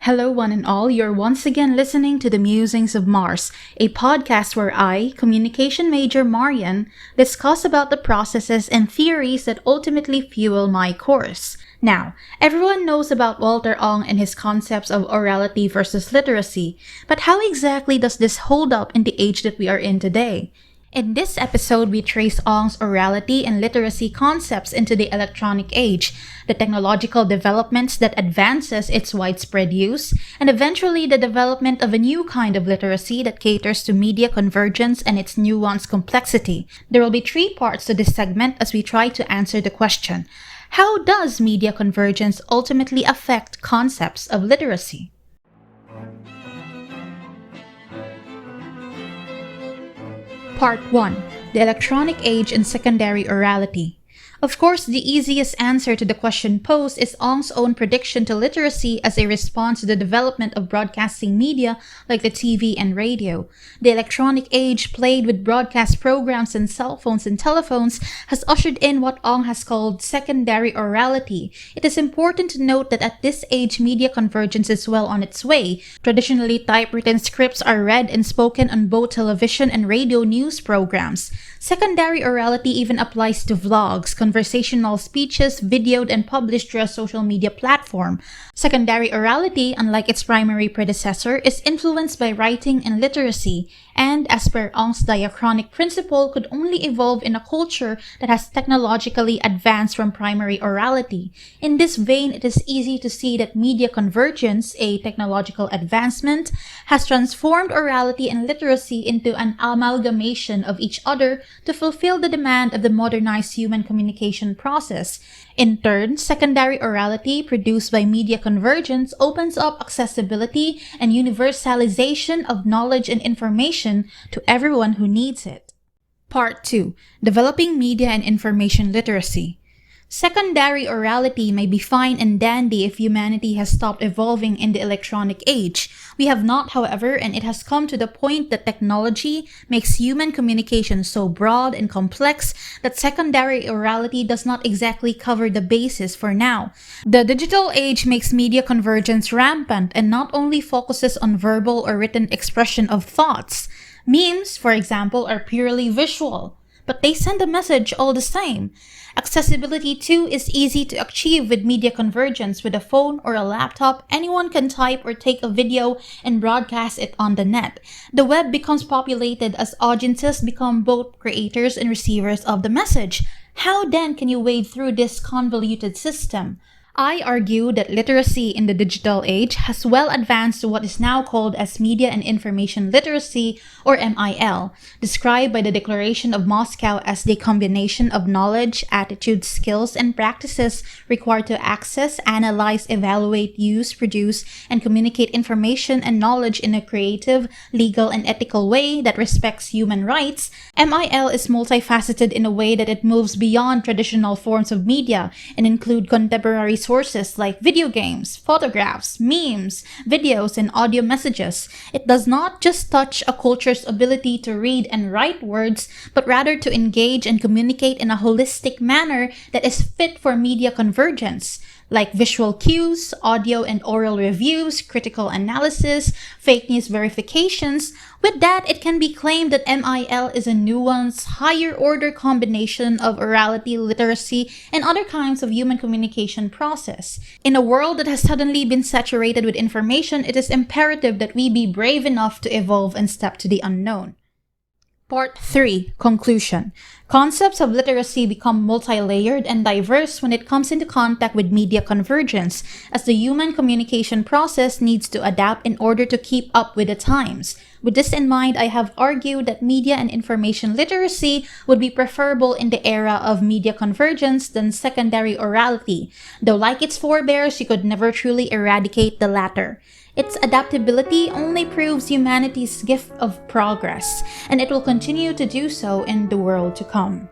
Hello, one and all. You're once again listening to the Musings of Mars, a podcast where I, communication major Marianne, discuss about the processes and theories that ultimately fuel my course. Now, everyone knows about Walter Ong and his concepts of orality versus literacy, but how exactly does this hold up in the age that we are in today? In this episode, we trace Ong's orality and literacy concepts into the electronic age, the technological developments that advances its widespread use, and eventually the development of a new kind of literacy that caters to media convergence and its nuanced complexity. There will be 3 parts to this segment as we try to answer the question, how does media convergence ultimately affect concepts of literacy? Part 1. The Electronic Age and Secondary Orality. Of course, the easiest answer to the question posed is Ong's own prediction to literacy as a response to the development of broadcasting media like the TV and radio. The electronic age, played with broadcast programs and cell phones and telephones, has ushered in what Ong has called secondary orality. It is important to note that at this age, media convergence is well on its way. Traditionally, typewritten scripts are read and spoken on both television and radio news programs. Secondary orality even applies to vlogs, conversational speeches videoed and published through a social media platform. Secondary orality, unlike its primary predecessor, is influenced by writing and literacy, and as per Ong's diachronic principle, could only evolve in a culture that has technologically advanced from primary orality. In this vein, it is easy to see that media convergence, a technological advancement, has transformed orality and literacy into an amalgamation of each other to fulfill the demand of the modernized human communication process. In turn, secondary orality produced by media convergence opens up accessibility and universalization of knowledge and information to everyone who needs it. Part 2. Developing Media and Information Literacy. Secondary orality may be fine and dandy if humanity has stopped evolving in the electronic age. We have not, however, and it has come to the point that technology makes human communication so broad and complex that secondary orality does not exactly cover the basis for now. The digital age makes media convergence rampant and not only focuses on verbal or written expression of thoughts. Memes, for example, are purely visual, but they send a message all the same. Accessibility too is easy to achieve with media convergence. With a phone or a laptop, anyone can type or take a video and broadcast it on the net. The web becomes populated as audiences become both creators and receivers of the message. How then can you wade through this convoluted system? I argue that literacy in the digital age has well advanced to what is now called as Media and Information Literacy, or MIL, described by the Declaration of Moscow as the combination of knowledge, attitudes, skills, and practices required to access, analyze, evaluate, use, produce, and communicate information and knowledge in a creative, legal, and ethical way that respects human rights. MIL is multifaceted in a way that it moves beyond traditional forms of media and include contemporary sources like video games, photographs, memes, videos, and audio messages. It does not just touch a culture's ability to read and write words, but rather to engage and communicate in a holistic manner that is fit for media convergence, like visual cues, audio and oral reviews, critical analysis, fake news verifications. With that, it can be claimed that MIL is a nuanced, higher-order combination of orality, literacy, and other kinds of human communication process. In a world that has suddenly been saturated with information, it is imperative that we be brave enough to evolve and step to the unknown. Part 3. Conclusion. Concepts of literacy become multi-layered and diverse when it comes into contact with media convergence, as the human communication process needs to adapt in order to keep up with the times. With this in mind, I have argued that media and information literacy would be preferable in the era of media convergence than secondary orality, though like its forebears, you could never truly eradicate the latter. Its adaptability only proves humanity's gift of progress, and it will continue to do so in the world to come.